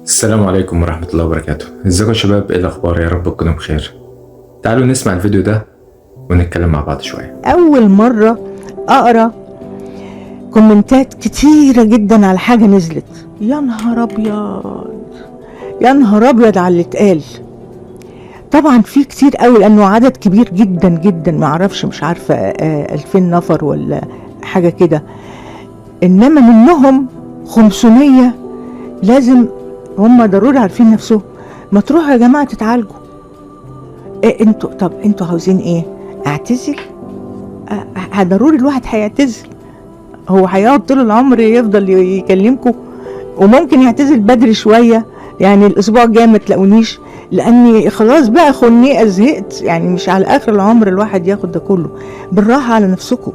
السلام عليكم ورحمة الله وبركاته. ازيكم يا شباب؟ ايه الأخبار؟ يا رب تكونوا بخير. تعالوا نسمع الفيديو ده ونتكلم مع بعض شوية. أول مرة أقرأ كومنتات كتيرة جدا على حاجة نزلت. يا نهار أبيض، يا نهار أبيض على اللي اتقال. طبعا في كتير قوي لأنه عدد كبير جدا جدا، معرفش مش عارفة 2000 نفر ولا حاجة كده، إنما منهم 500 لازم هم ضروري عارفين نفسهم. ما تروحوا يا جماعة تتعالجوا. انتوا عاوزين ايه؟ اعتزل؟ ضروري الواحد هيعتزل؟ هو هيقعد طول العمر يفضل يكلمكم؟ وممكن يعتزل بدري شوية، يعني الاسبوع الجاي ما تلاقونيش، لاني خلاص بقى خنيقة زهقت. يعني مش على اخر العمر الواحد ياخد ده كله. بالراحة على نفسكم.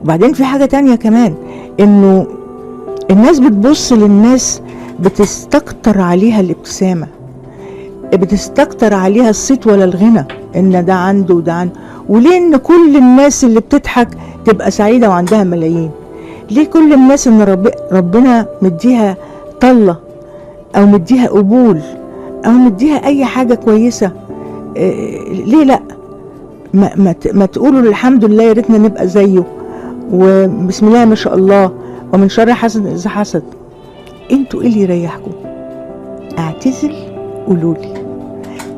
وبعدين في حاجة تانية كمان، انه الناس بتبص للناس بتستكتر عليها الابتسامة، بتستكتر عليها الصيت ولا الغنى، ان ده عنده وده عنده. وليه ان كل الناس اللي بتضحك تبقى سعيدة وعندها ملايين؟ ليه كل الناس ان ربنا مديها طلة او مديها قبول او مديها اي حاجة كويسة؟ ليه لا؟ ما تقولوا الحمد لله، يا ريتنا نبقى زيه، وبسم الله ما شاء الله، ومن شر حسد اذا حسد. انتوا ايه اللي يريحكم؟ اعتزل؟ قولولي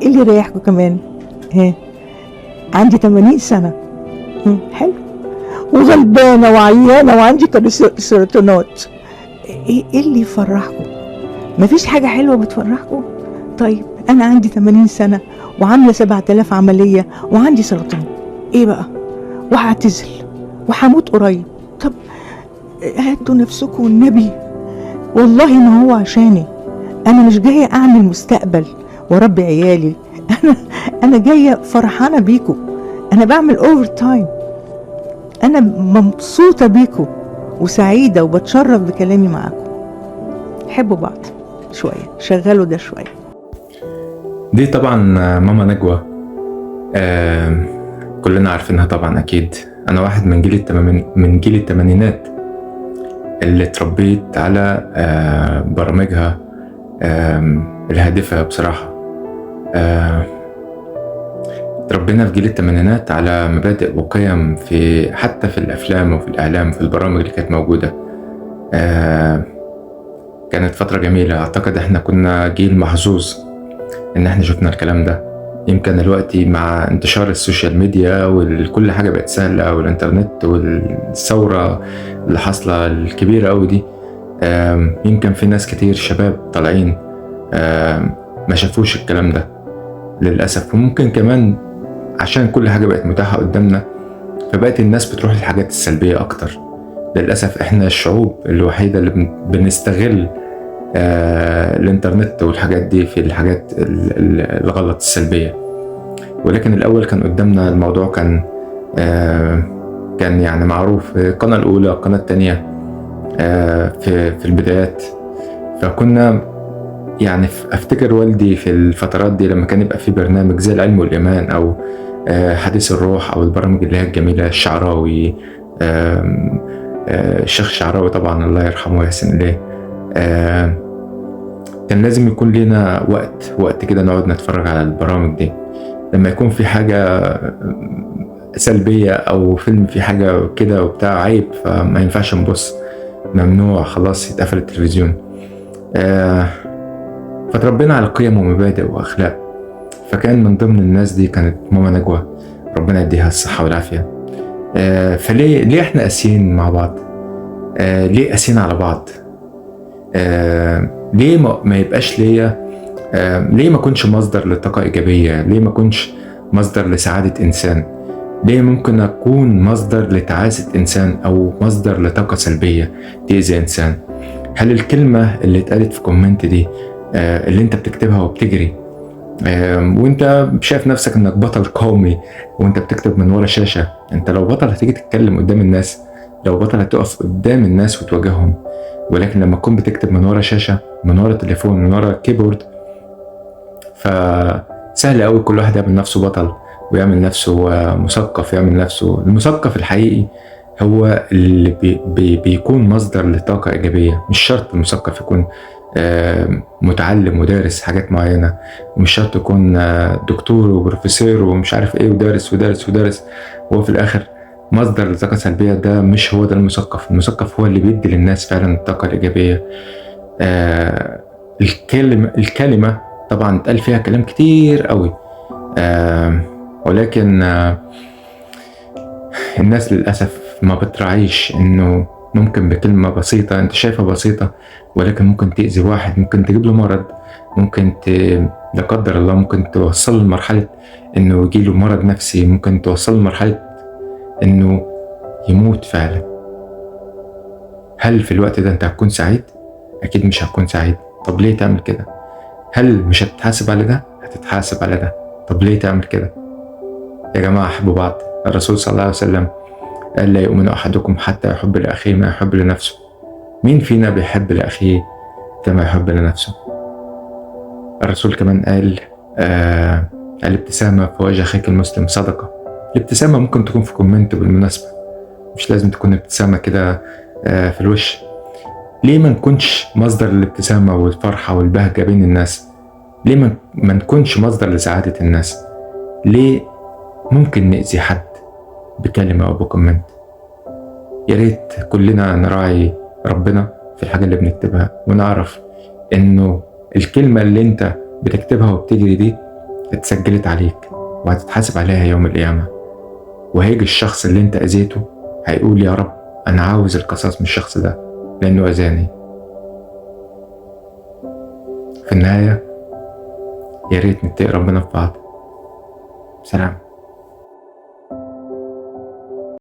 ايه اللي يريحكم كمان. عندي 80 سنة، حلو، وغلبانة وعيانة وعندي سرطانات. ايه اللي يفرحكم؟ مفيش حاجة حلوة بتفرحكم؟ طيب انا عندي 80 سنة وعاملة 7000 عملية وعندي سرطان، ايه بقى؟ وهعتزل وهموت قريب. طب هدوا نفسكم والنبي، والله ما هو عشاني. انا مش جاية اعمل مستقبل وربي عيالي، انا جاية فرحانة بيكم، انا بعمل اوفر تايم، انا مبسوطة بيكم وسعيدة وبتشرف بكلامي معاكم. حبوا بعض شوية، شغلوا ده شوية. دي طبعا ماما نجوى، كلنا عارفينها طبعا أكيد. أنا واحد من جيل التمانينات اللي اتربيت على برامجها الهادفة بصراحة. تربينا في جيل التمانينات على مبادئ وقيم، حتى في الأفلام وفي الإعلام، في البرامج اللي كانت موجودة. كانت فترة جميلة. أعتقد إحنا كنا جيل محظوظ إن إحنا شفنا الكلام ده. يمكن دلوقتي مع انتشار السوشيال ميديا وكل حاجة بقت سهلة، والإنترنت والثورة اللي حاصلة الكبيرة أوي دي، يمكن في ناس كتير شباب طالعين ما شافوش الكلام ده للأسف. وممكن كمان عشان كل حاجة بقت متاحة قدامنا، فبقت الناس بتروح للحاجات السلبية أكتر. للأسف إحنا الشعوب الوحيدة اللي بنستغل الإنترنت والحاجات دي في الحاجات الغلط السلبية. ولكن الأول كان قدامنا الموضوع كان يعني معروف. القناة الأولى، القناة التانية في البدايات. فكنا يعني افتكر والدي في الفترات دي لما كان يبقى في برنامج زي العلم والإيمان أو حديث الروح أو البرامج اللي هي الجميلة، الشعراوي، الشيخ الشعراوي طبعا الله يرحمه ويحسن إليه، كان لازم يكون لنا وقت كده نقعد نتفرج على البرامج دي. لما يكون في حاجة سلبية أو فيلم في حاجة كده وبتاع عيب، فما ينفعش نبص، ممنوع، خلاص يتقفل التلفزيون. فتربينا على قيم ومبادئ وأخلاق. فكان من ضمن الناس دي كانت ماما نجوى، ربنا يديها الصحة والعافية. فليه احنا قاسيين مع بعض؟ ليه قاسيين على بعض؟ ليه ما يبقاش ليا؟ ليه ما كنش مصدر لطاقة إيجابية؟ ليه ما كنش مصدر لسعادة إنسان؟ ليه ممكن أكون مصدر لتعاسة إنسان أو مصدر لطاقة سلبية تأذي إنسان؟ هل الكلمة اللي اتقالت في كومنت دي اللي انت بتكتبها وبتجري وانت شايف نفسك انك بطل قومي وانت بتكتب من ورا شاشة؟ انت لو بطل هتيجي تتكلم قدام الناس، لو بطل هتقف قدام الناس وتواجههم. ولكن لما تكون بتكتب من ورا شاشة، من ورا تليفون، من ورا كيبورد، فسهل قوي كل واحد يعمل نفسه بطل ويعمل نفسه مثقف. يعمل نفسه المثقف الحقيقي هو اللي بيكون مصدر لطاقة إيجابية. مش شرط المثقف يكون متعلم ودارس حاجات معينة، ومش شرط تكون دكتور وبروفيسور ومش عارف ايه ودارس ودارس ودارس، وهو في الآخر مصدر لطاقة سلبية. ده مش هو ده المثقف. المثقف هو اللي بيدي للناس فعلا الطاقة الإيجابية. الكلمة طبعا اتقال فيها كلام كتير قوي، ولكن الناس للأسف ما بتراعيش إنه ممكن بكلمة بسيطة أنت شايفها بسيطة، ولكن ممكن تأذي واحد، ممكن تجيب له مرض، ممكن لا قدر الله ممكن توصل لمرحلة إنه يجيله مرض نفسي، ممكن توصل لمرحلة إنه يموت فعلا. هل في الوقت ده أنت هتكون سعيد؟ أكيد مش هتكون سعيد. طب ليه تعمل كده؟ هل مش هتتحاسب على ده؟ هتتحاسب على ده. طب ليه تعمل كده؟ يا جماعة حبوا بعض. الرسول صلى الله عليه وسلم قال لا يؤمن أحدكم حتى يحب لأخيه ما يحب لنفسه. مين فينا بيحب لأخيه كما يحب لنفسه؟ الرسول كمان قال الابتسامة في وجه أخيك المسلم صدقة. الابتسامة ممكن تكون في كومنت بالمناسبة، مش لازم تكون ابتسامة كده في الوش. ليه ما نكونش مصدر الابتسامة والفرحة والبهجة بين الناس؟ ليه ما نكونش مصدر لسعادة الناس؟ ليه ممكن نأذي حد بكلمة أو بكومنت؟ يا ريت كلنا نراعي ربنا في الحاجة اللي بنكتبها، ونعرف إنه الكلمة اللي أنت بتكتبها وبتجري دي اتسجلت عليك وهتتحاسب عليها يوم القيامة. وهيجي الشخص اللي أنت أذيته هيقول يا رب أنا عاوز القصاص من الشخص ده لأنه أذاني. في النهاية يا ريت نتقي ربنا في بعض. سلام.